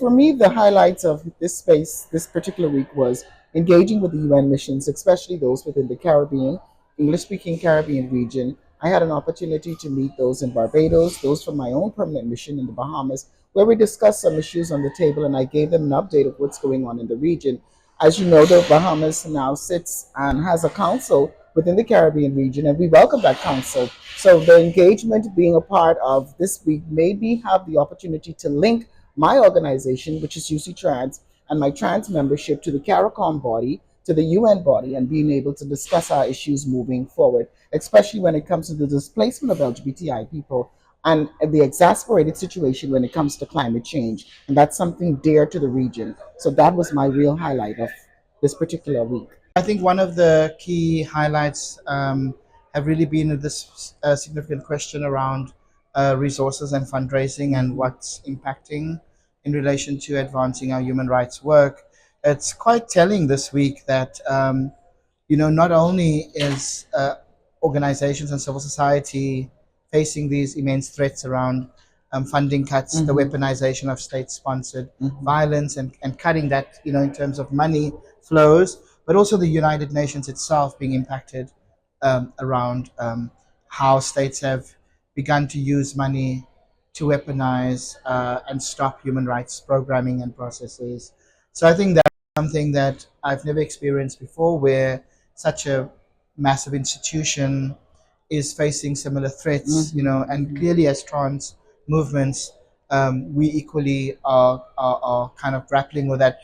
for me, the highlights of this space this particular week was engaging with the UN missions, especially those within the Caribbean, English speaking Caribbean region. I had an opportunity to meet those in Barbados, those from my own permanent mission in the Bahamas, where we discussed some issues on the table and I gave them an update of what's going on in the region. As you know, the Bahamas now sits and has a council within the Caribbean region, and we welcome that council. So the engagement being a part of this week made me have the opportunity to link my organization, which is UC Trans, and my trans membership to the CARICOM body, to the UN body, and being able to discuss our issues moving forward, especially when it comes to the displacement of LGBTI people and the exasperated situation when it comes to climate change. And that's something dear to the region. So that was my real highlight of this particular week. I think one of the key highlights have really been this significant question around resources and fundraising and what's impacting in relation to advancing our human rights work. It's quite telling this week that not only is organizations and civil society facing these immense threats around funding cuts, the weaponization of state-sponsored violence, and cutting that, in terms of money flows, but also the United Nations itself being impacted around how states have begun to use money to weaponize and stop human rights programming and processes. So I think that's something that I've never experienced before, where such a massive institution is facing similar threats, and clearly as trans movements, we equally are kind of grappling with that.